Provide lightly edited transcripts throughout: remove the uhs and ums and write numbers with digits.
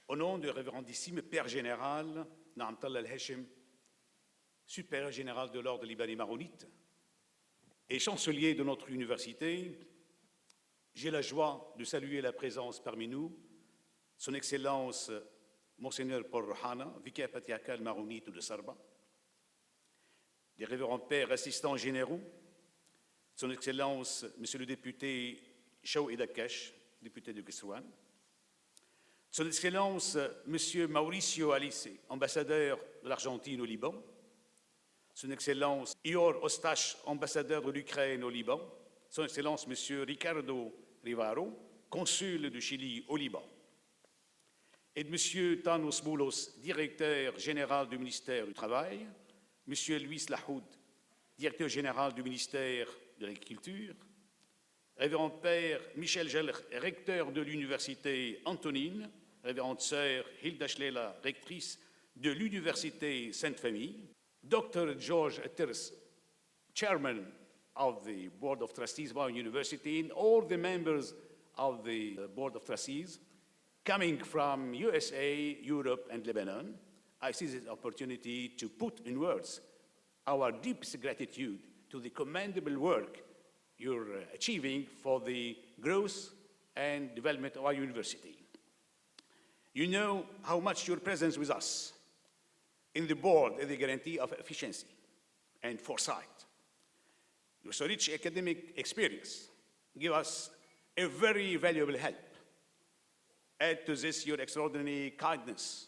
Au nom du révérendissime Père général Naamtallah al-Hashim, supérieur général de l'ordre libanais maronite et chancelier de notre université, j'ai la joie de saluer la présence parmi nous, Son Excellence Monseigneur Paul Rohana, vicaire patriarcal maronite de Sarba, des révérends pères assistants généraux, Son Excellence Monsieur le député Chawed Akash, député de Kisrouane, Son Excellence Monsieur Mauricio Alice, ambassadeur de l'Argentine au Liban, Son Excellence Ior Ostache, ambassadeur de l'Ukraine au Liban, Son Excellence Monsieur Ricardo Rivaro, consul du Chili au Liban, et de Monsieur Thanos Moulos, directeur général du ministère du Travail, Monsieur Luis Lahoud, directeur général du ministère de l'Agriculture, Révérend Père Michel Geller, recteur de l'Université Antonine, Révérende Sœur Hilda Schlela, rectrice de l'Université Sainte-Famille, Dr. George Atters, Chairman of the Board of Trustees of our university, and all the members of the Board of Trustees, coming from USA, Europe, and Lebanon, I see this opportunity to put in words our deepest gratitude to the commendable work you're achieving for the growth and development of our university. You know how much your presence with us in the board is a guarantee of efficiency and foresight. Your so rich academic experience give us a very valuable help. Add to this your extraordinary kindness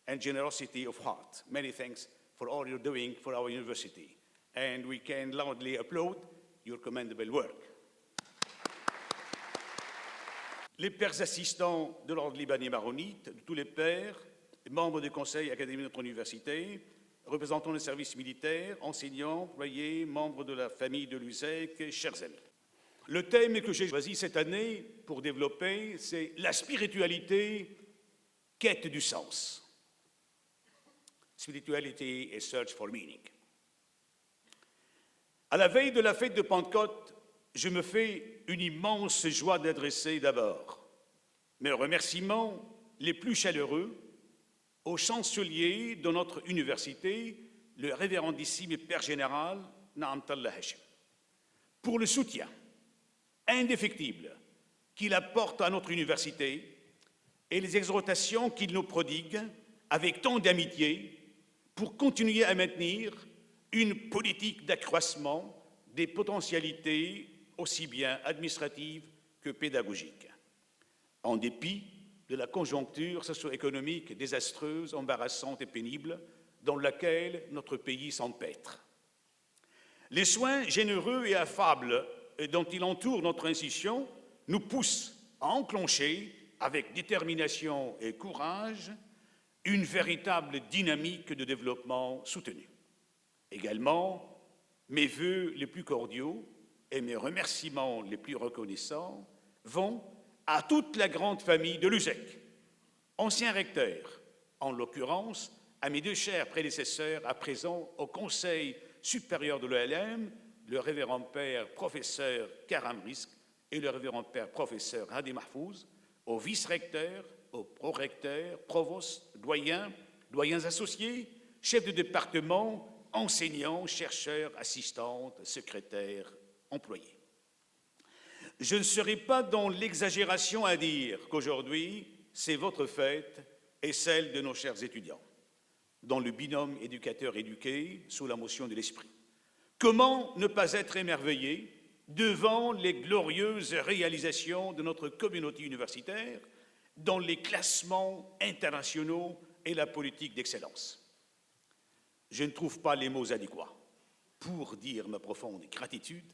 and generosity of heart. Many thanks for all you're doing for our university. And we can loudly applaud your commendable work. Les pères assistants de l'ordre libanais maronite, de tous les pères, membres du conseil académique de notre université, représentants des services militaires, enseignants, employés, membres de la famille de l'USEC, chers amis. Le thème que j'ai choisi cette année pour développer, c'est la spiritualité, quête du sens. Spirituality and search for meaning. À la veille de la fête de Pentecôte, je me fais une immense joie d'adresser d'abord mes remerciements les plus chaleureux au chancelier de notre université, le révérendissime Père général Naamtallah Hashim, pour le soutien indéfectible qu'il apporte à notre université et les exhortations qu'il nous prodigue avec tant d'amitié pour continuer à maintenir une politique d'accroissement des potentialités aussi bien administratives que pédagogiques, en dépit de la conjoncture socio-économique désastreuse, embarrassante et pénible dans laquelle notre pays s'empêtre. Les soins généreux et affables dont il entoure notre institution nous poussent à enclencher, avec détermination et courage, une véritable dynamique de développement soutenu. Également, mes vœux les plus cordiaux et mes remerciements les plus reconnaissants vont à toute la grande famille de l'USEC, anciens recteurs, en l'occurrence à mes deux chers prédécesseurs à présent au Conseil supérieur de l'ELM, le révérend père professeur Karam Risk et le révérend père professeur Hadi Mahfouz, aux vice-recteurs, aux prorecteurs, provostes, doyens, doyens associés, chefs de département, enseignants, chercheurs, assistantes, secrétaires, employés. Je ne serai pas dans l'exagération à dire qu'aujourd'hui, c'est votre fête et celle de nos chers étudiants, dans le binôme éducateur-éduqué, sous la motion de l'esprit. Comment ne pas être émerveillé devant les glorieuses réalisations de notre communauté universitaire dans les classements internationaux et la politique d'excellence? Je ne trouve pas les mots adéquats pour dire ma profonde gratitude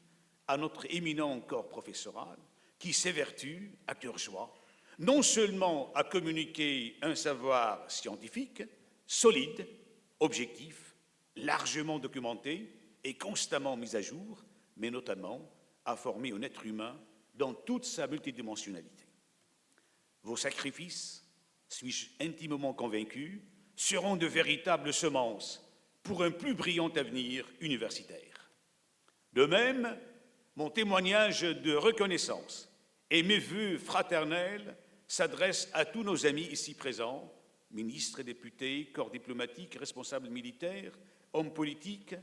à notre éminent corps professoral qui s'évertue, à cœur joie, non seulement à communiquer un savoir scientifique, solide, objectif, largement documenté et constamment mis à jour, mais notamment à former un être humain dans toute sa multidimensionnalité. Vos sacrifices, suis-je intimement convaincu, seront de véritables semences pour un plus brillant avenir universitaire. De même, mon témoignage de reconnaissance et mes vœux fraternels s'adresse à tous nos amis ici présents, ministres, députés, corps diplomatique, responsables militaires, hommes politiques,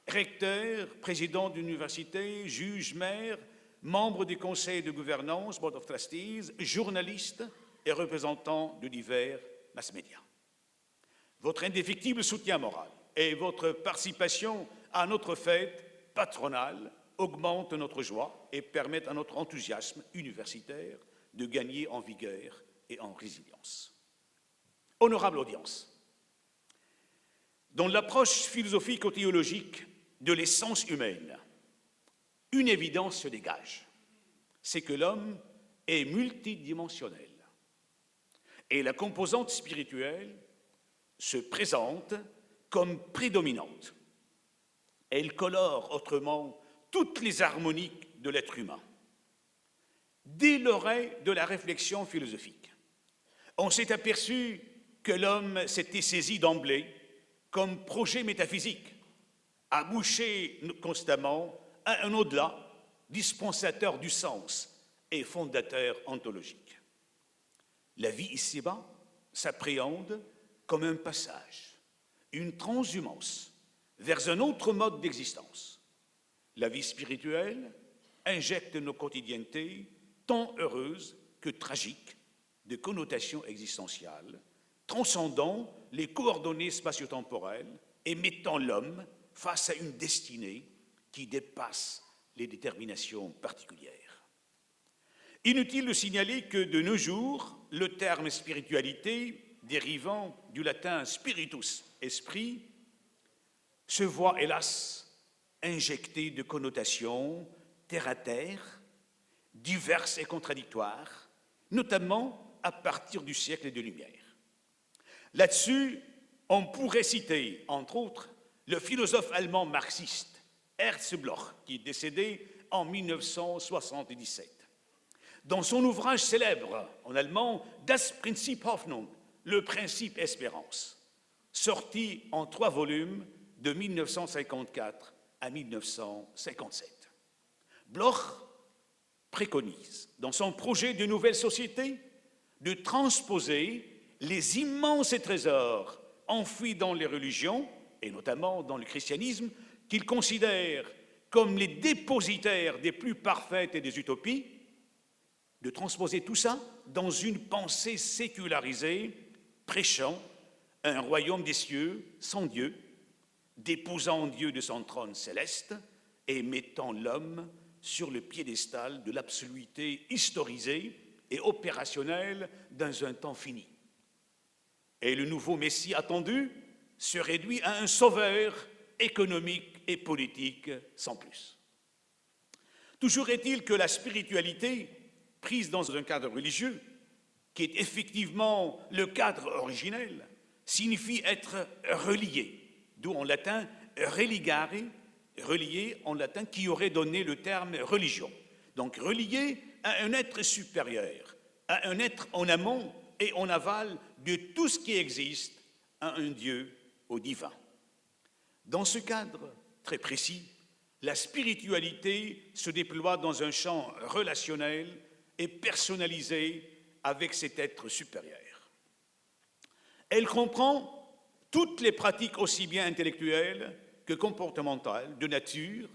recteurs, présidents d'universités, juges, maires, membres du conseil de gouvernance, Board of Trustees, journalistes et représentants de divers mass-médias. Votre indéfectible soutien moral et votre participation à notre fête patronale augmentent notre joie et permettent à notre enthousiasme universitaire de gagner en vigueur et en résilience. Honorable audience, dans l'approche philosophico-théologique de l'essence humaine, une évidence se dégage, c'est que l'homme est multidimensionnel. Et la composante spirituelle se présente comme prédominante. Elle colore autrement toutes les harmonies de l'être humain. Dès l'oreille de la réflexion philosophique, on s'est aperçu que l'homme s'était saisi d'emblée comme projet métaphysique, à boucher constamment à un au-delà, dispensateur du sens et fondateur ontologique. La vie ici-bas s'appréhende comme un passage, une transhumance vers un autre mode d'existence. La vie spirituelle injecte nos quotidiennetés, tant heureuses que tragiques, de connotations existentielles, transcendant les coordonnées spatio-temporelles et mettant l'homme face à une destinée qui dépasse les déterminations particulières. Inutile de signaler que de nos jours, le terme spiritualité, dérivant du latin spiritus, esprit, se voit hélas injecté de connotations terre-à-terre, diverses et contradictoires, notamment à partir du siècle des Lumières. Là-dessus, on pourrait citer, entre autres, le philosophe allemand marxiste Ernst Bloch, qui est décédé en 1977. Dans son ouvrage célèbre en allemand « Das Prinzip Hoffnung », le principe espérance, sorti en 3 volumes de 1954 à 1957. Bloch préconise, dans son projet de nouvelle société, de transposer les immenses trésors enfouis dans les religions, et notamment dans le christianisme, qu'il considère comme les dépositaires des plus parfaites et des utopies, de transposer tout ça dans une pensée sécularisée, prêchant un royaume des cieux sans Dieu, déposant Dieu de son trône céleste et mettant l'homme sur le piédestal de l'absoluité historisée et opérationnelle dans un temps fini. Et le nouveau Messie attendu se réduit à un sauveur économique et politique sans plus. Toujours est-il que la spiritualité, prise dans un cadre religieux, qui est effectivement le cadre originel, signifie être relié, d'où en latin religare, relié en latin qui aurait donné le terme religion. Donc relié à un être supérieur, à un être en amont et en aval de tout ce qui existe, à un Dieu au divin. Dans ce cadre très précis, la spiritualité se déploie dans un champ relationnel et personnalisé avec cet être supérieur. Elle comprend toutes les pratiques aussi bien intellectuelles que comportementales de nature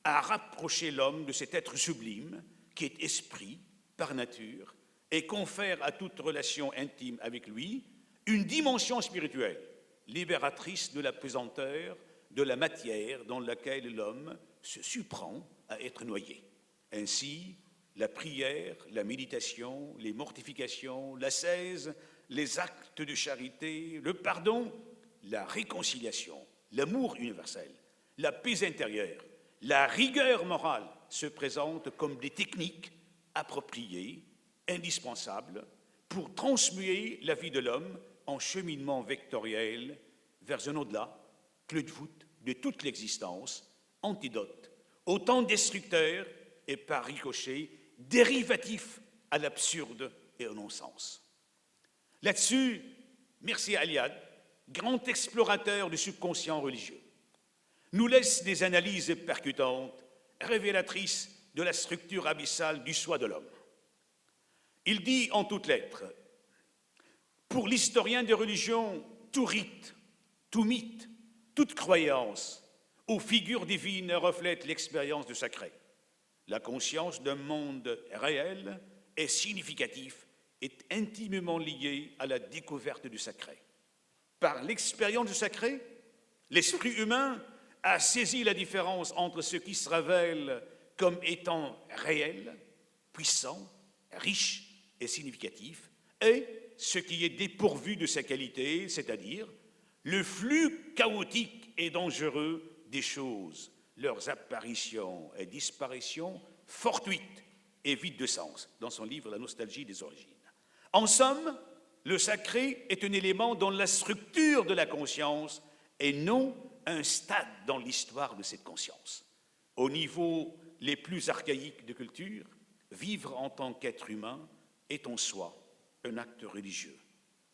à rapprocher l'homme de cet être sublime qui est esprit par nature et confère à toute relation intime avec lui une dimension spirituelle, libératrice de la pesanteur, de la matière dans laquelle l'homme se surprend à être noyé. Ainsi, la prière, la méditation, les mortifications, l'ascèse, les actes de charité, le pardon, la réconciliation, l'amour universel, la paix intérieure, la rigueur morale se présentent comme des techniques appropriées, indispensables pour transmuer la vie de l'homme en cheminement vectoriel vers un au-delà, clé de voûte de toute l'existence, antidote, autant destructeur et par ricochet dérivatif à l'absurde et au non-sens. Là-dessus, Mircea Eliade, grand explorateur du subconscient religieux, nous laisse des analyses percutantes, révélatrices de la structure abyssale du soi de l'homme. Il dit en toutes lettres, pour l'historien des religions, tout rite, tout mythe, toute croyance aux figures divines reflète l'expérience du sacré. La conscience d'un monde réel et significatif est intimement liée à la découverte du sacré. Par l'expérience du sacré, l'esprit humain a saisi la différence entre ce qui se révèle comme étant réel, puissant, riche et significatif, et ce qui est dépourvu de sa qualité, c'est-à-dire le flux chaotique et dangereux des choses, leurs apparitions et disparitions fortuites et vides de sens, dans son livre La nostalgie des origines. En somme, le sacré est un élément dans la structure de la conscience et non un stade dans l'histoire de cette conscience. Au niveau les plus archaïques de culture, vivre en tant qu'être humain est en soi un acte religieux,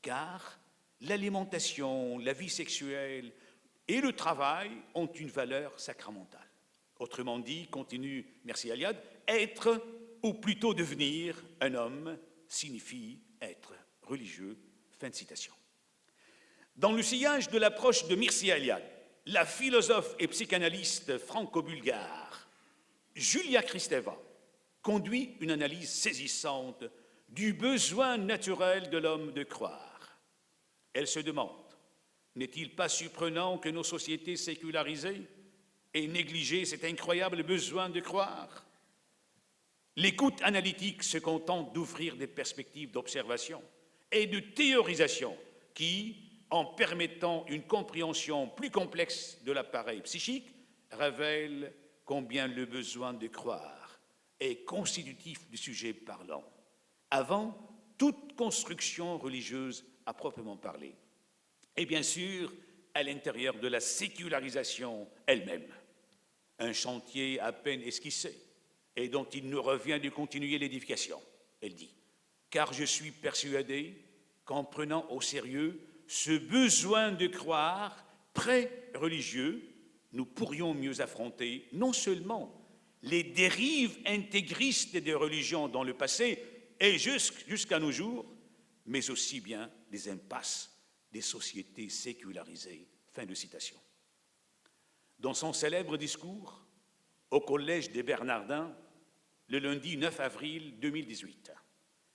car l'alimentation, la vie sexuelle et le travail ont une valeur sacramentale. Autrement dit, continue Mircea Eliade, être ou plutôt devenir un homme signifie être religieux. Fin de citation. Dans le sillage de l'approche de Mircea Eliade, la philosophe et psychanalyste franco-bulgare Julia Kristeva conduit une analyse saisissante du besoin naturel de l'homme de croire. Elle se demande, n'est-il pas surprenant que nos sociétés sécularisées aient négligé cet incroyable besoin de croire? L'écoute analytique se contente d'ouvrir des perspectives d'observation et de théorisation qui, en permettant une compréhension plus complexe de l'appareil psychique, révèle combien le besoin de croire est constitutif du sujet parlant, avant toute construction religieuse à proprement parler, et bien sûr à l'intérieur de la sécularisation elle-même, un chantier à peine esquissé et dont il nous revient de continuer l'édification. Elle dit, car je suis persuadé qu'en prenant au sérieux ce besoin de croire pré-religieux, nous pourrions mieux affronter non seulement les dérives intégristes des religions dans le passé et jusqu'à nos jours, mais aussi bien les impasses des sociétés sécularisées. Fin de citation. Dans son célèbre discours au Collège des Bernardins, le lundi 9 avril 2018,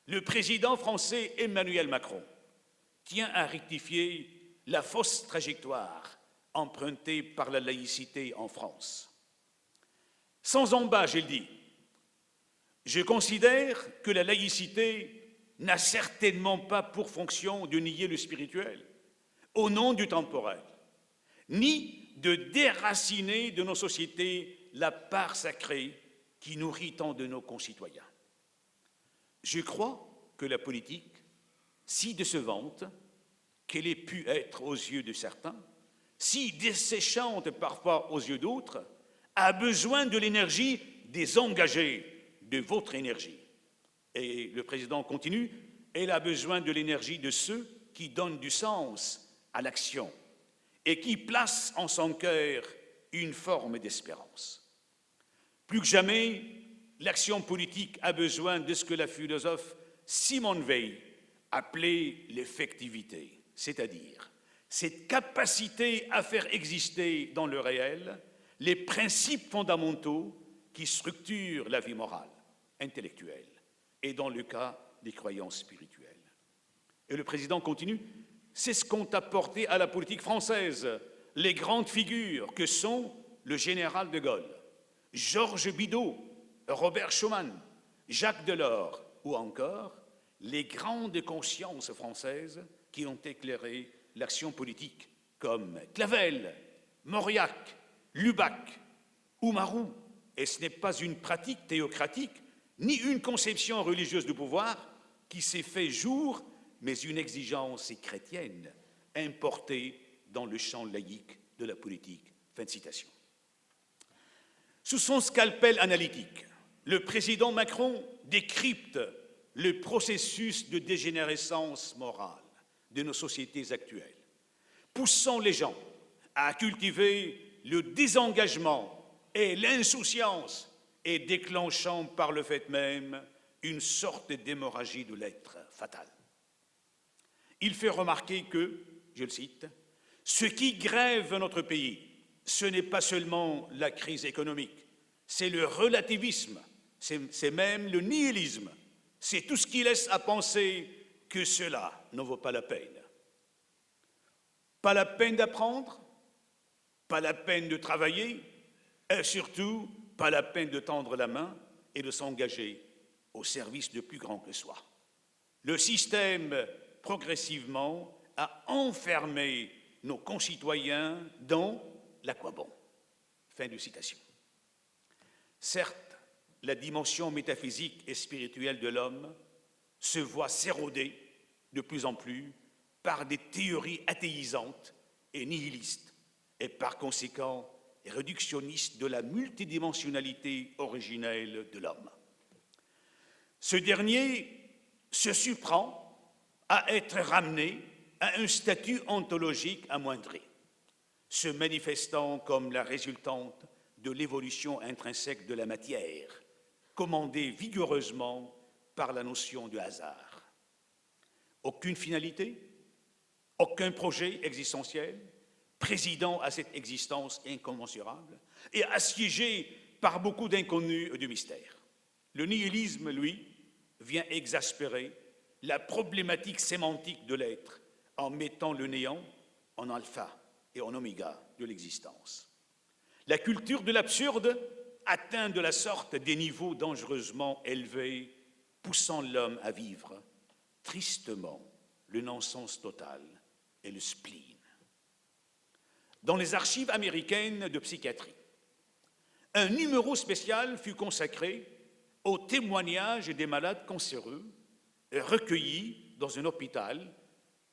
le président français Emmanuel Macron tient à rectifier la fausse trajectoire empruntée par la laïcité en France. Sans embâche, il dit « Je considère que la laïcité n'a certainement pas pour fonction de nier le spirituel au nom du temporel, ni de déraciner de nos sociétés la part sacrée qui nourrit tant de nos concitoyens. Je crois que la politique, si décevante qu'elle ait pu être aux yeux de certains, si desséchante parfois aux yeux d'autres, a besoin de l'énergie des engagés, de votre énergie. Et le président continue, elle a besoin de l'énergie de ceux qui donnent du sens à l'action et qui placent en son cœur une forme d'espérance. Plus que jamais, l'action politique a besoin de ce que la philosophe Simone Weil appelait l'effectivité, c'est-à-dire cette capacité à faire exister dans le réel les principes fondamentaux qui structurent la vie morale, intellectuelle, et dans le cas des croyances spirituelles. Et le président continue, c'est ce qu'ont apporté à la politique française les grandes figures que sont le général de Gaulle, Georges Bidault, Robert Schuman, Jacques Delors ou encore les grandes consciences françaises qui ont éclairé l'action politique, comme Clavel, Mauriac, Lubac ou Marou. Et ce n'est pas une pratique théocratique, ni une conception religieuse du pouvoir qui s'est fait jour, mais une exigence chrétienne importée dans le champ laïque de la politique. Fin de citation. Sous son scalpel analytique, le président Macron décrypte le processus de dégénérescence morale de nos sociétés actuelles, poussant les gens à cultiver le désengagement et l'insouciance et déclenchant par le fait même une sorte d'hémorragie de l'être fatale. Il fait remarquer que, je le cite, « ce qui grève notre pays, ce n'est pas seulement la crise économique, c'est le relativisme, c'est même le nihilisme, c'est tout ce qui laisse à penser que cela n'en vaut pas la peine. Pas la peine d'apprendre, pas la peine de travailler, et surtout pas la peine de tendre la main et de s'engager au service de plus grand que soi. Le système, progressivement, a enfermé nos concitoyens dans l'à quoi bon ?» Fin de citation. Certes, la dimension métaphysique et spirituelle de l'homme se voit s'éroder de plus en plus par des théories athéisantes et nihilistes, et par conséquent réductionnistes de la multidimensionnalité originelle de l'homme. Ce dernier se surprend à être ramené à un statut ontologique amoindri, se manifestant comme la résultante de l'évolution intrinsèque de la matière, commandée vigoureusement par la notion de hasard. Aucune finalité, aucun projet existentiel, présidant à cette existence incommensurable et assiégé par beaucoup d'inconnus et de mystères. Le nihilisme, lui, vient exaspérer la problématique sémantique de l'être en mettant le néant en alpha et en oméga de l'existence. La culture de l'absurde atteint de la sorte des niveaux dangereusement élevés, poussant l'homme à vivre tristement le non-sens total et le spleen. Dans les archives américaines de psychiatrie, un numéro spécial fut consacré aux témoignages des malades cancéreux recueillis dans un hôpital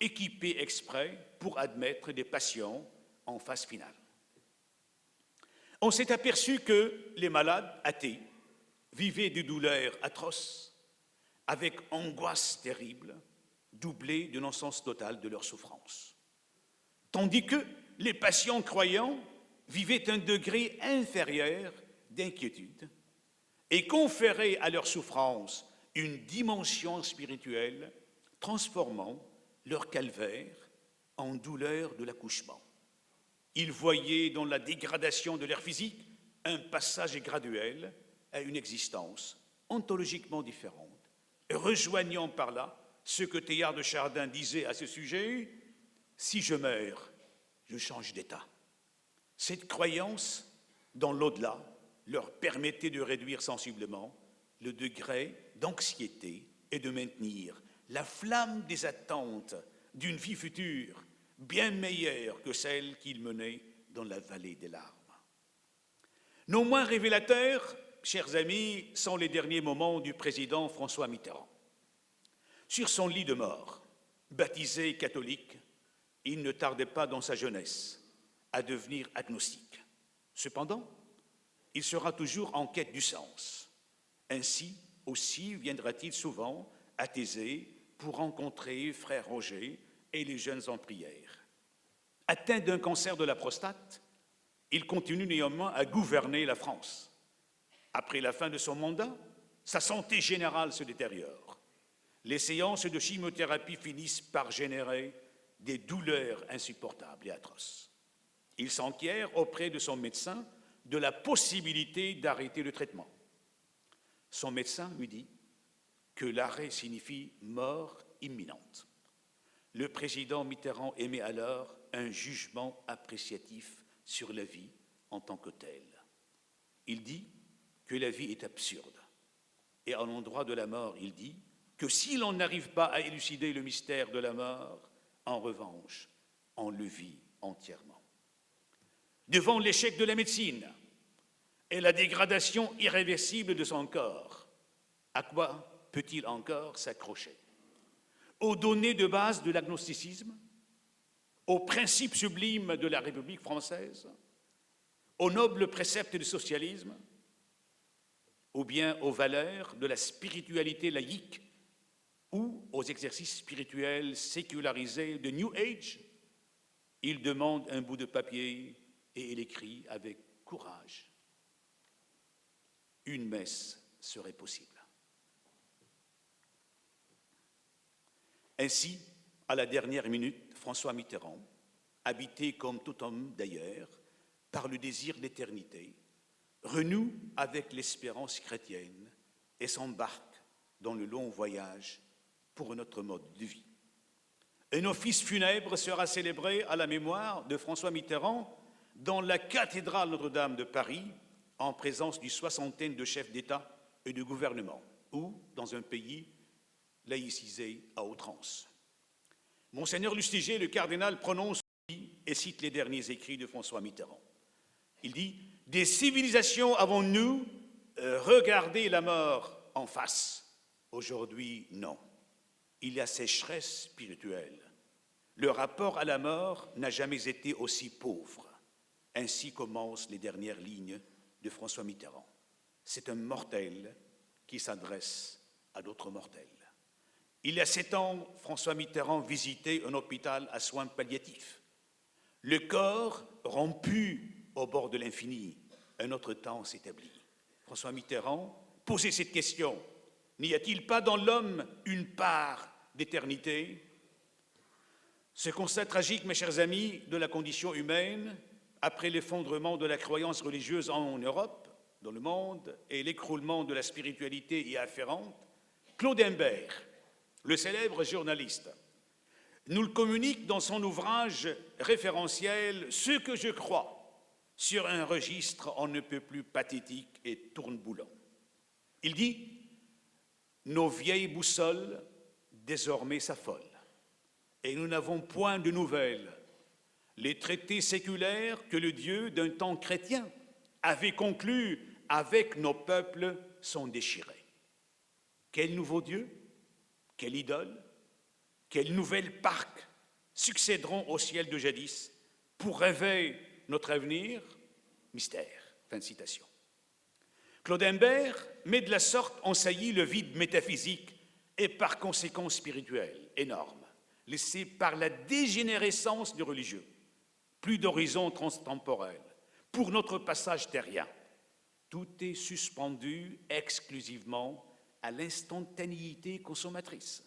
équipé exprès pour admettre des patients en phase finale. On s'est aperçu que les malades athées vivaient des douleurs atroces avec angoisse terrible, doublée de non-sens total de leur souffrance. Tandis que les patients croyants vivaient un degré inférieur d'inquiétude et conféraient à leur souffrance une dimension spirituelle, transformant leur calvaire en douleur de l'accouchement. Ils voyaient dans la dégradation de leur physique un passage graduel à une existence ontologiquement différente, rejoignant par là ce que Teilhard de Chardin disait à ce sujet: « Si je meurs, je change d'état. » Cette croyance dans l'au-delà leur permettait de réduire sensiblement le degré d'anxiété et de maintenir la flamme des attentes d'une vie future bien meilleure que celle qu'ils menaient dans la vallée des larmes. Non moins révélateurs, chers amis, sont les derniers moments du président François Mitterrand. Sur son lit de mort, baptisé catholique, il ne tardait pas dans sa jeunesse à devenir agnostique. Cependant, il sera toujours en quête du sens. Ainsi aussi viendra-t-il souvent à Thésée pour rencontrer frère Roger et les jeunes en prière. Atteint d'un cancer de la prostate, il continue néanmoins à gouverner la France. Après la fin de son mandat, sa santé générale se détériore. Les séances de chimiothérapie finissent par générer des douleurs insupportables et atroces. Il s'enquiert auprès de son médecin de la possibilité d'arrêter le traitement. Son médecin lui dit que l'arrêt signifie mort imminente. Le président Mitterrand émet alors un jugement appréciatif sur la vie en tant que telle. Il dit que la vie est absurde. Et à l'endroit de la mort, il dit que si l'on n'arrive pas à élucider le mystère de la mort, en revanche, on le vit entièrement. Devant l'échec de la médecine et la dégradation irréversible de son corps, à quoi peut-il encore s'accrocher? Aux données de base de l'agnosticisme, aux principes sublimes de la République française, aux nobles préceptes du socialisme, ou bien aux valeurs de la spiritualité laïque ou aux exercices spirituels sécularisés de New Age, il demande un bout de papier et il écrit avec courage: une messe serait possible. Ainsi, à la dernière minute, François Mitterrand, habité comme tout homme d'ailleurs, par le désir d'éternité, renoue avec l'espérance chrétienne et s'embarque dans le long voyage pour notre mode de vie. Un office funèbre sera célébré à la mémoire de François Mitterrand dans la cathédrale Notre-Dame de Paris, en présence d'une soixantaine de chefs d'État et de gouvernement, ou dans un pays laïcisé à outrance. Monseigneur Lustiger, le cardinal, prononce et cite les derniers écrits de François Mitterrand. Il dit « Des civilisations avons-nous regardé la mort en face? Aujourd'hui, non. Il y a sécheresse spirituelle. Le rapport à la mort n'a jamais été aussi pauvre. » Ainsi commencent les dernières lignes de François Mitterrand. C'est un mortel qui s'adresse à d'autres mortels. Il y a 7 ans, François Mitterrand visitait un hôpital à soins palliatifs. Le corps rompu au bord de l'infini, un autre temps s'établit. François Mitterrand posait cette question: n'y a-t-il pas dans l'homme une part d'éternité? Ce constat tragique, mes chers amis, de la condition humaine, après l'effondrement de la croyance religieuse en Europe, dans le monde, et l'écroulement de la spiritualité y afférente, Claude Imbert, le célèbre journaliste, nous le communique dans son ouvrage référentiel « Ce que je crois », sur un registre on ne peut plus pathétique et tourneboulant. Il dit « Nos vieilles boussoles désormais s'affolent, et nous n'avons point de nouvelles. Les traités séculaires que le Dieu d'un temps chrétien avait conclus avec nos peuples sont déchirés. Quel nouveau Dieu? Quelle idole? Quels nouvelles parcs succéderont au ciel de jadis pour rêver notre avenir? Mystère. Fin de citation. Claude Imbert met de la sorte en saillie le vide métaphysique et par conséquent spirituel énorme, laissé par la dégénérescence du religieux. Plus d'horizon transtemporel. Pour notre passage terrien, tout est suspendu exclusivement à l'instantanéité consommatrice,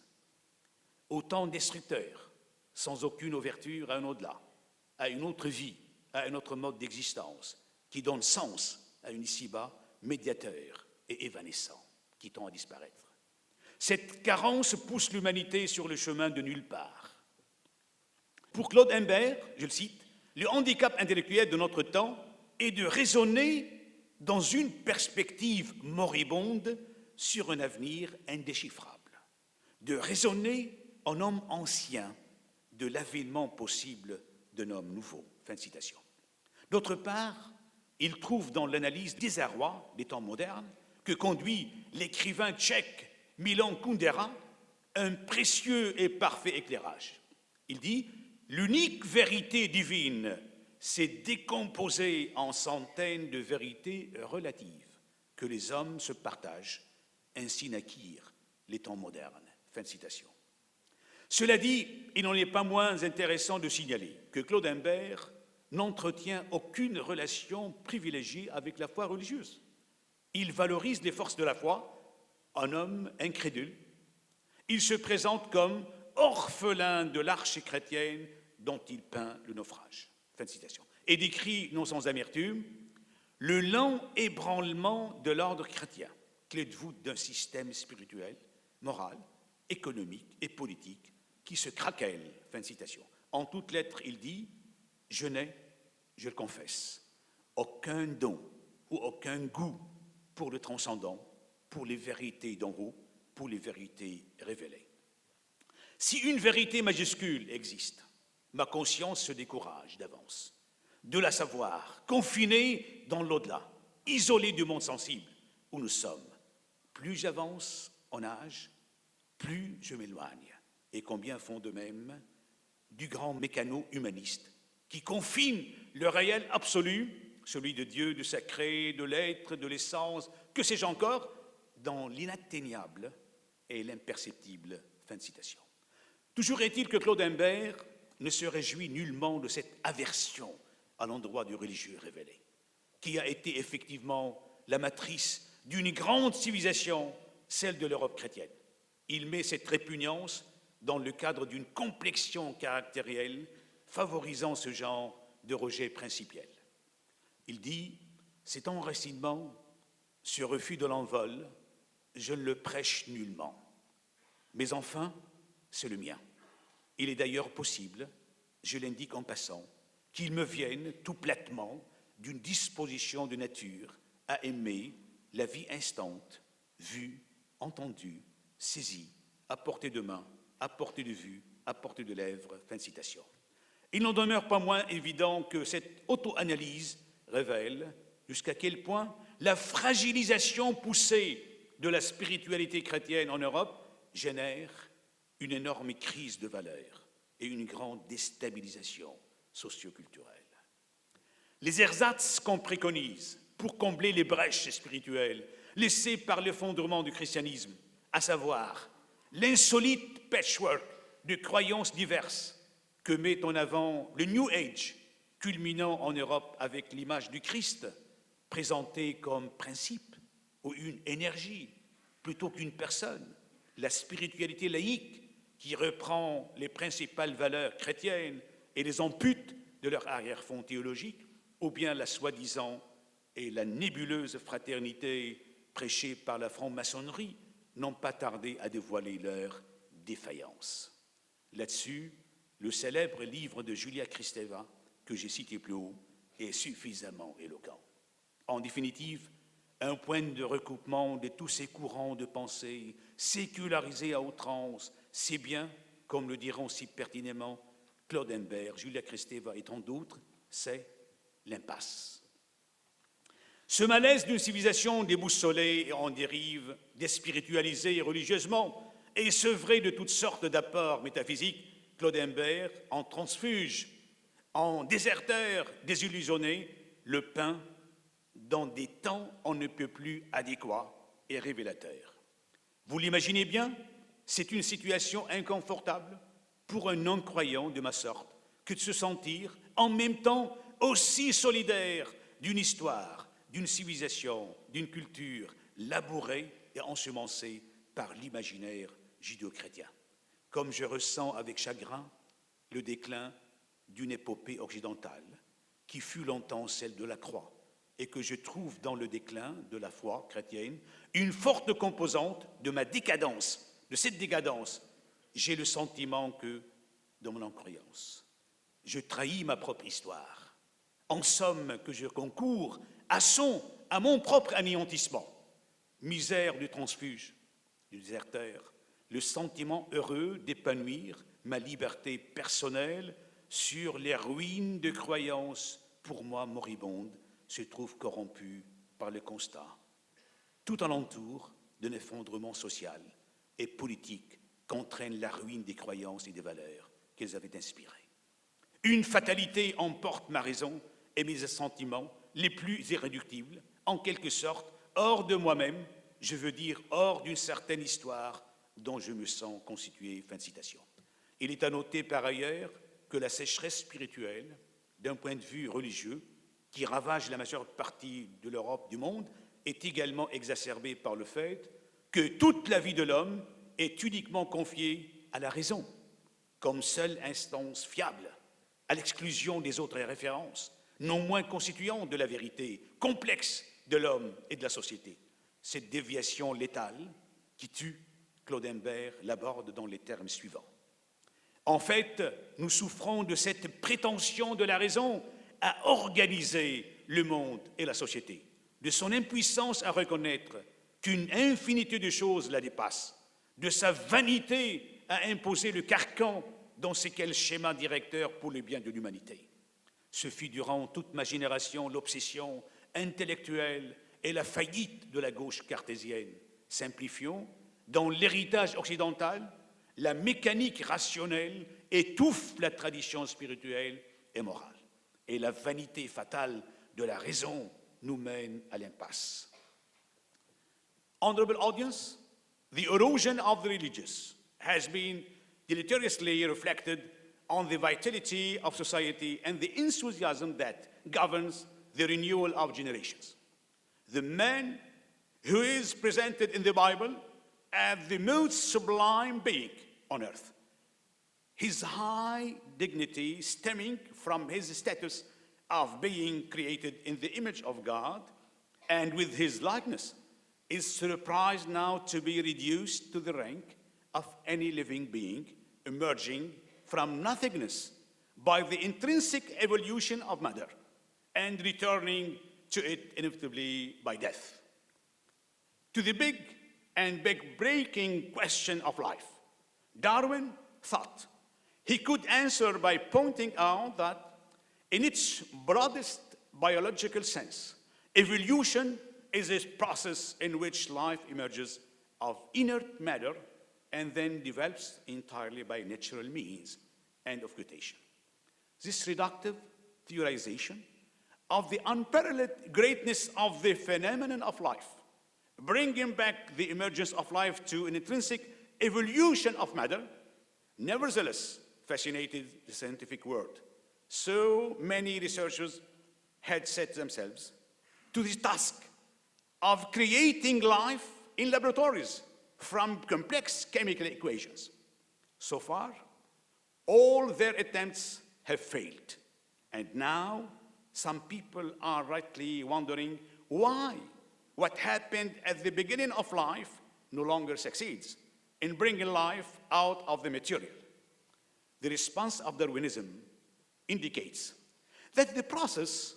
au temps destructeur, sans aucune ouverture à un au-delà, à une autre vie, à un autre mode d'existence, qui donne sens à un ici-bas médiateur et évanescent, qui tend à disparaître. Cette carence pousse l'humanité sur le chemin de nulle part. Pour Claude Imbert, je le cite, le handicap intellectuel de notre temps est de raisonner dans une perspective moribonde sur un avenir indéchiffrable, de raisonner en homme ancien de l'avènement possible d'un homme nouveau. Fin de citation. D'autre part, il trouve dans l'analyse désarroi des temps modernes que conduit l'écrivain tchèque Milan Kundera un précieux et parfait éclairage. Il dit « L'unique vérité divine s'est décomposée en centaines de vérités relatives que les hommes se partagent, ainsi naquirent les temps modernes. » Fin de citation. Cela dit, il n'en est pas moins intéressant de signaler que Claude Imbert n'entretient aucune relation privilégiée avec la foi religieuse. Il valorise les forces de la foi, un homme incrédule. Il se présente comme orphelin de l'arche chrétienne dont il peint le naufrage. Fin de citation. Et décrit, non sans amertume, le lent ébranlement de l'ordre chrétien, clé de voûte d'un système spirituel, moral, économique et politique qui se craquelle. Fin de citation. En toutes lettres, il dit « Je n'ai, je le confesse, aucun don ou aucun goût pour le transcendant, pour les vérités d'en haut, pour les vérités révélées. Si une vérité majuscule existe, ma conscience se décourage d'avance de la savoir, confinée dans l'au-delà, isolée du monde sensible où nous sommes. Plus j'avance en âge, plus je m'éloigne. Et combien font de même du grand mécano humaniste qui confine le réel absolu, celui de Dieu, du sacré, de l'être, de l'essence, que sais-je encore, dans l'inatteignable et l'imperceptible. Fin de citation. Toujours est-il que Claude Imbert ne se réjouit nullement de cette aversion à l'endroit du religieux révélé, qui a été effectivement la matrice d'une grande civilisation, celle de l'Europe chrétienne. Il met cette répugnance dans le cadre d'une complexion caractérielle favorisant ce genre de rejet principiel. Il dit « Cet enracinement, ce refus de l'envol, je ne le prêche nullement. Mais enfin, c'est le mien. Il est d'ailleurs possible, je l'indique en passant, qu'il me vienne tout platement d'une disposition de nature à aimer la vie instante, vue, entendue, saisie, à portée de main, à portée de vue, à portée de lèvres. » Fin de citation. Il n'en demeure pas moins évident que cette auto-analyse révèle jusqu'à quel point la fragilisation poussée de la spiritualité chrétienne en Europe génère une énorme crise de valeurs et une grande déstabilisation socioculturelle. Les ersatz qu'on préconise pour combler les brèches spirituelles laissées par l'effondrement du christianisme, à savoir l'insolite patchwork de croyances diverses que met en avant le New Age, culminant en Europe avec l'image du Christ, présentée comme principe ou une énergie plutôt qu'une personne, la spiritualité laïque qui reprend les principales valeurs chrétiennes et les ampute de leur arrière-fond théologique, ou bien la soi-disant et la nébuleuse fraternité prêchée par la franc-maçonnerie n'ont pas tardé à dévoiler leur défaillance. Là-dessus, le célèbre livre de Julia Kristeva, que j'ai cité plus haut, est suffisamment éloquent. En définitive, un point de recoupement de tous ces courants de pensée sécularisés à outrance, c'est bien, comme le diront si pertinemment Claude Imbert, Julia Kristeva et tant d'autres, c'est l'impasse. Ce malaise d'une civilisation déboussolée et en dérive, déspiritualisée religieusement et sevrée de toutes sortes d'apports métaphysiques, Claude Imbert en transfuge, en déserteur désillusionné, le peint dans des temps on ne peut plus adéquats et révélateurs. Vous l'imaginez bien, c'est une situation inconfortable pour un non-croyant de ma sorte que de se sentir en même temps aussi solidaire d'une histoire, d'une civilisation, d'une culture labourée et ensemencée par l'imaginaire judéo-chrétien. Comme je ressens avec chagrin le déclin d'une épopée occidentale qui fut longtemps celle de la croix et que je trouve dans le déclin de la foi chrétienne une forte composante de ma décadence. De cette décadence, j'ai le sentiment que, dans mon incroyance, je trahis ma propre histoire. En somme, que je concours à mon propre anéantissement. Misère du transfuge, du déserteur, le sentiment heureux d'épanouir ma liberté personnelle sur les ruines de croyances, pour moi moribondes, se trouve corrompu par le constat, tout alentour d'un effondrement social et politique qu'entraîne la ruine des croyances et des valeurs qu'elles avaient inspirées. Une fatalité emporte ma raison et mes sentiments les plus irréductibles, en quelque sorte, hors de moi-même, je veux dire hors d'une certaine histoire dont je me sens constitué. Fin de citation. Il est à noter par ailleurs que la sécheresse spirituelle, d'un point de vue religieux, qui ravage la majeure partie de l'Europe, du monde, est également exacerbée par le fait que toute la vie de l'homme est uniquement confiée à la raison, comme seule instance fiable, à l'exclusion des autres références, non moins constituantes de la vérité complexe de l'homme et de la société. Cette déviation létale qui tue, Claude Imbert l'aborde dans les termes suivants. En fait, nous souffrons de cette prétention de la raison à organiser le monde et la société, de son impuissance à reconnaître qu'une infinité de choses la dépassent, de sa vanité à imposer le carcan dans ce qu'est le schéma directeur pour le bien de l'humanité. Ce fut durant toute ma génération l'obsession intellectuelle et la faillite de la gauche cartésienne. Simplifions, dans l'héritage occidental, la mécanique rationnelle étouffe la tradition spirituelle et morale. Et la vanité fatale de la raison nous mène à l'impasse. Honorable audience, the erosion of the religious has been deleteriously reflected on the vitality of society and the enthusiasm that governs the renewal of generations. The man who is presented in the Bible as the most sublime being on earth his high dignity stemming from his status of being created in the image of God and with his likeness, is surprised now to be reduced to the rank of any living being emerging from nothingness by the intrinsic evolution of matter and returning to it inevitably by death. To the big and big-breaking question of life, Darwin thought he could answer by pointing out that in its broadest biological sense, evolution is a process in which life emerges of inert matter and then develops entirely by natural means and of mutation. This reductive theorization of the unparalleled greatness of the phenomenon of life, bringing back the emergence of life to an intrinsic evolution of matter, nevertheless fascinated the scientific world. So many researchers had set themselves to the task of creating life in laboratories from complex chemical equations. So far, all their attempts have failed. And now, some people are rightly wondering why what happened at the beginning of life no longer succeeds in bringing life out of the material. The response of Darwinism indicates that the process,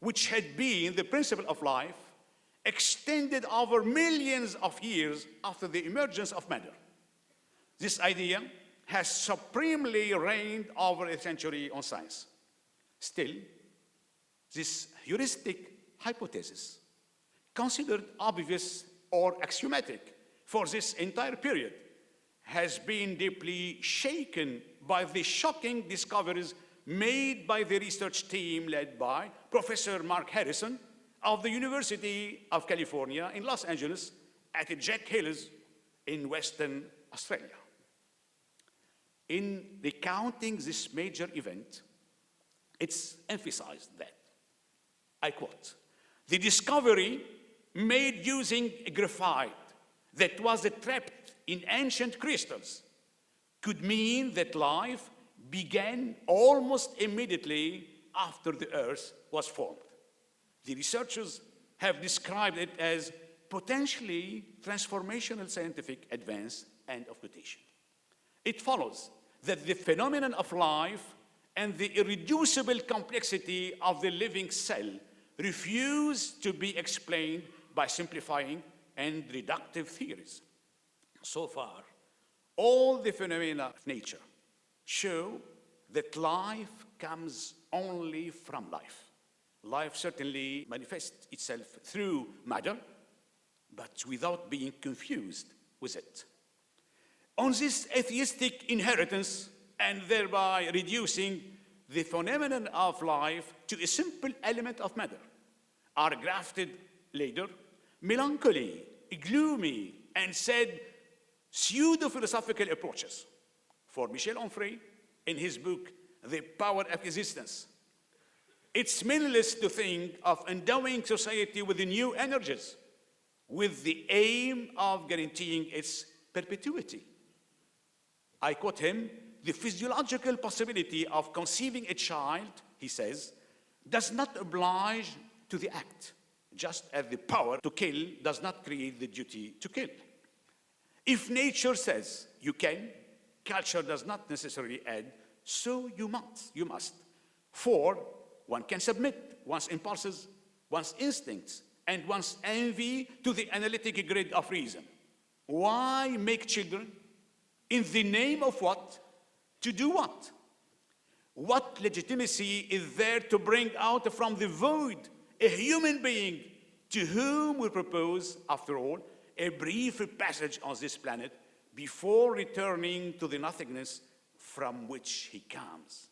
which had been the principle of life, extended over millions of years after the emergence of matter. This idea has supremely reigned over a century on science. Still, this heuristic hypothesis, considered obvious or axiomatic for this entire period, has been deeply shaken by the shocking discoveries made by the research team led by Professor Mark Harrison of the University of California in Los Angeles at Jack Hills in Western Australia. In recounting this major event, it's emphasized that, I quote, "The discovery made using graphite that was trapped in ancient crystals could mean that life began almost immediately after the Earth was formed. The researchers have described it as potentially transformational scientific advance and of mutation. It follows that the phenomenon of life and the irreducible complexity of the living cell refuse to be explained by simplifying and reductive theories. So far, all the phenomena of nature show that life comes only from life. Life certainly manifests itself through matter, but without being confused with it. On this atheistic inheritance, and thereby reducing the phenomenon of life to a simple element of matter, are grafted later melancholy, gloomy, and sad pseudo-philosophical approaches. For Michel Onfray, in his book, The Power of Existence, it's meaningless to think of endowing society with new energies, with the aim of guaranteeing its perpetuity. I quote him, "The physiological possibility of conceiving a child," he says, "does not oblige to the act, just as the power to kill does not create the duty to kill. If nature says you can, culture does not necessarily add, so you must. For one can submit one's impulses, one's instincts, and one's envy to the analytic grid of reason. Why make children? In the name of what? To do what? What legitimacy is there to bring out from the void a human being to whom we propose, after all, a brief passage on this planet before returning to the nothingness from which he comes?"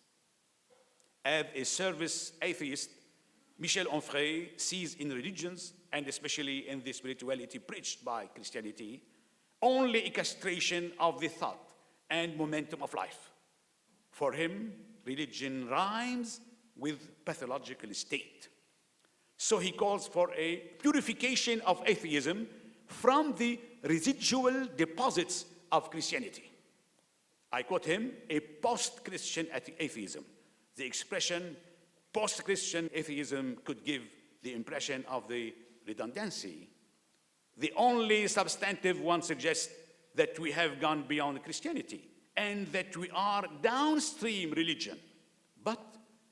As a service atheist, Michel Onfray sees in religions, and especially in the spirituality preached by Christianity, only a castration of the thought and momentum of life. For him, religion rhymes with pathological state. So he calls for a purification of atheism from the residual deposits of Christianity. I quote him, a post-Christian atheism. The expression post-Christian atheism could give the impression of the redundancy. The only substantive one suggests that we have gone beyond Christianity and that we are downstream religion. But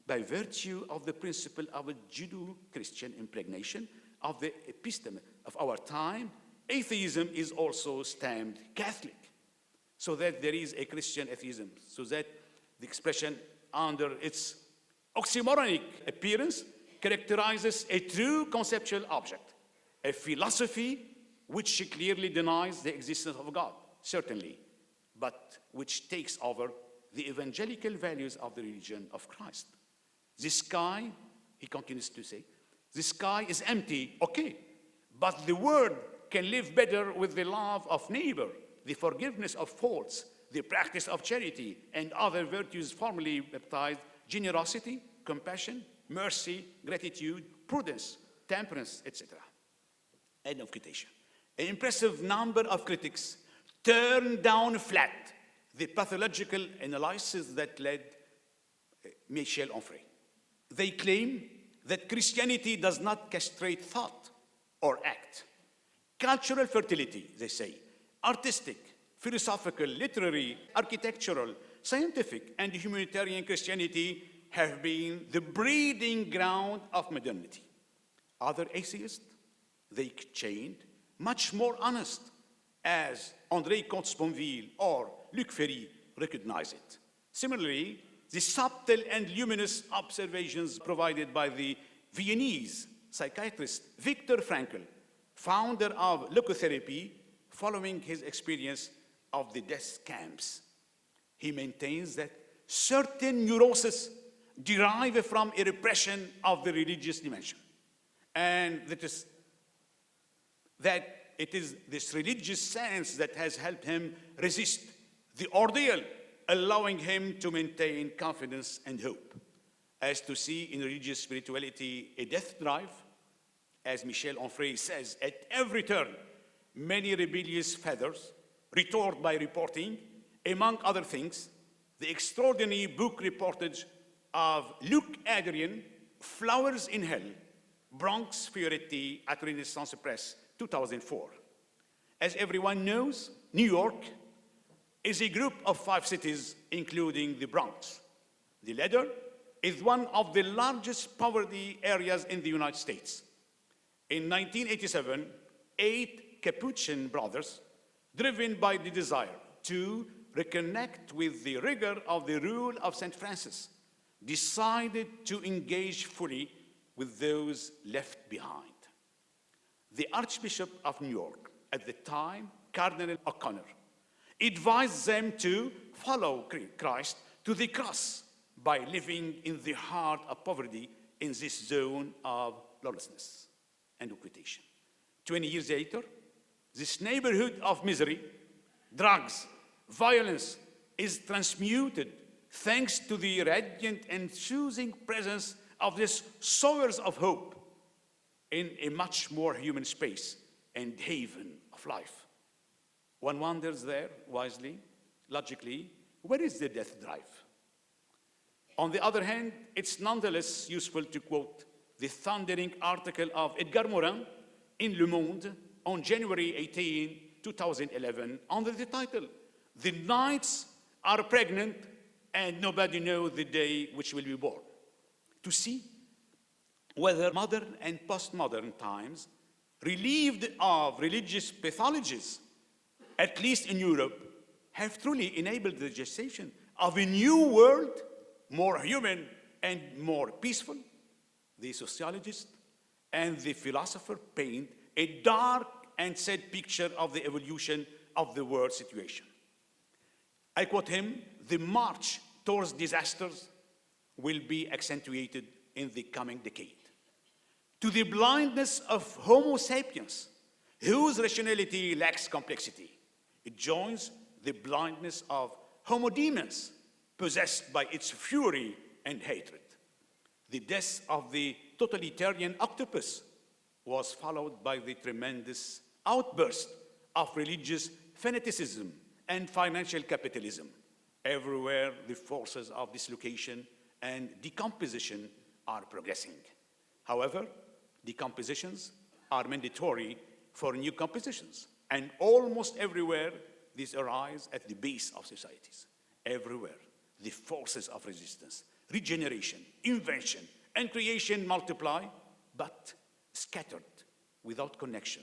by virtue of the principle of a Judeo-Christian impregnation of the episteme of our time, atheism is also stamped Catholic, so that there is a Christian atheism, so that the expression under its oxymoronic appearance characterizes a true conceptual object, a philosophy which clearly denies the existence of God, certainly, but which takes over the evangelical values of the religion of Christ. The sky, he continues to say, the sky is empty, okay, but the world can live better with the love of neighbor, the forgiveness of faults, the practice of charity, and other virtues formerly baptized generosity, compassion, mercy, gratitude, prudence, temperance, etc. End of quotation. An impressive number of critics turned down flat the pathological analysis that led Michel Onfray. They claim that Christianity does not castrate thought or act. Cultural fertility, they say, artistic, philosophical, literary, architectural, scientific, and humanitarian Christianity have been the breeding ground of modernity. Other atheists, they chained, much more honest, as André Comte-Sponville or Luc Ferry recognize it. Similarly, the subtle and luminous observations provided by the Viennese psychiatrist Viktor Frankl, founder of logotherapy, following his experience of the death camps. He maintains that certain neuroses derive from a repression of the religious dimension, and that it is this religious sense that has helped him resist the ordeal, allowing him to maintain confidence and hope. As to see in religious spirituality a death drive, as Michel Onfray says, at every turn, many rebellious feathers retort by reporting, among other things, the extraordinary book reportage of Luc Adrien, Flowers in Hell, Bronx Fioretti at Renaissance Press, 2004. As everyone knows, New York is a group of 5 cities, including the Bronx. The latter is one of the largest poverty areas in the United States. In 1987, 8 Capuchin brothers, driven by the desire to reconnect with the rigor of the rule of St. Francis, decided to engage fully with those left behind. The Archbishop of New York, at the time, Cardinal O'Connor, advised them to follow Christ to the cross by living in the heart of poverty in this zone of lawlessness. End of quotation. 20 years later, this neighborhood of misery, drugs, violence is transmuted thanks to the radiant and soothing presence of this sowers of hope in a much more human space and haven of life. One wonders there, wisely, logically, where is the death drive? On the other hand, it's nonetheless useful to quote the thundering article of Edgar Morin in Le Monde on January 18, 2011, under the title, "The Nights Are Pregnant and Nobody Knows the Day Which Will Be Born," to see whether modern and postmodern times, relieved of religious pathologies, at least in Europe, have truly enabled the gestation of a new world, more human and more peaceful. The sociologist and the philosopher paint a dark and sad picture of the evolution of the world situation. I quote him, "The march towards disasters will be accentuated in the coming decade. To the blindness of Homo sapiens, whose rationality lacks complexity, it joins the blindness of Homo demens, possessed by its fury and hatred. The death of the totalitarian octopus was followed by the tremendous outburst of religious fanaticism and financial capitalism. Everywhere, the forces of dislocation and decomposition are progressing. However, decompositions are mandatory for new compositions, and almost everywhere, these arise at the base of societies. Everywhere, the forces of resistance, regeneration, invention, and creation multiply, but scattered, without connection,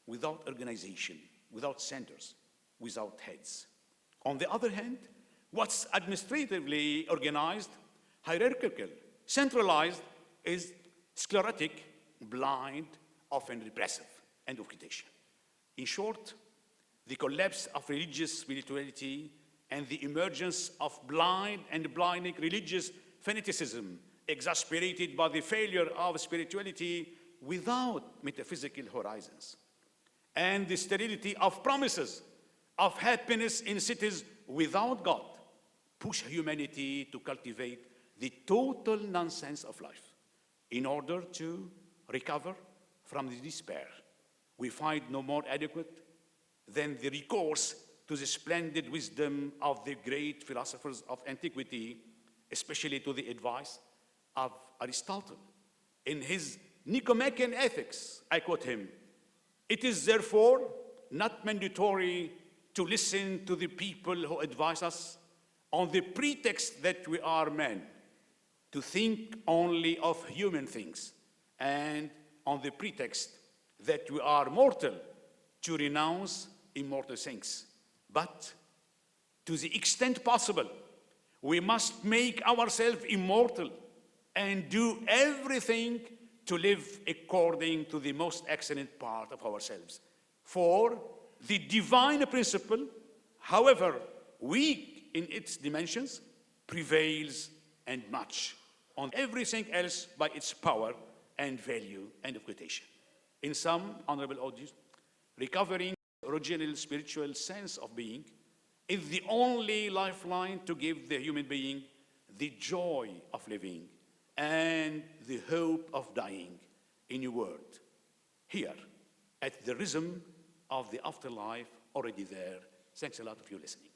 without organization, without centers, without heads. On the other hand, what's administratively organized, hierarchical, centralized, is sclerotic, blind, often repressive, end of quotation. In short, the collapse of religious spirituality and the emergence of blind and blinding religious fanaticism, exasperated by the failure of spirituality without metaphysical horizons, and the sterility of promises of happiness in cities without God, push humanity to cultivate the total nonsense of life. In order to recover from the despair, we find no more adequate than the recourse to the splendid wisdom of the great philosophers of antiquity, especially to the advice of Aristotle. In his Nicomachean Ethics, I quote him, "It is therefore not mandatory to listen to the people who advise us on the pretext that we are men, to think only of human things, and on the pretext that we are mortal, to renounce immortal things. But to the extent possible, we must make ourselves immortal and do everything to live according to the most excellent part of ourselves. For the divine principle, however weak in its dimensions, prevails and much on everything else by its power and value." End of quotation. In sum, honorable audience, recovering original spiritual sense of being is the only lifeline to give the human being the joy of living and the hope of dying in a world here at the rhythm of the afterlife already there. Thanks a lot for your listening.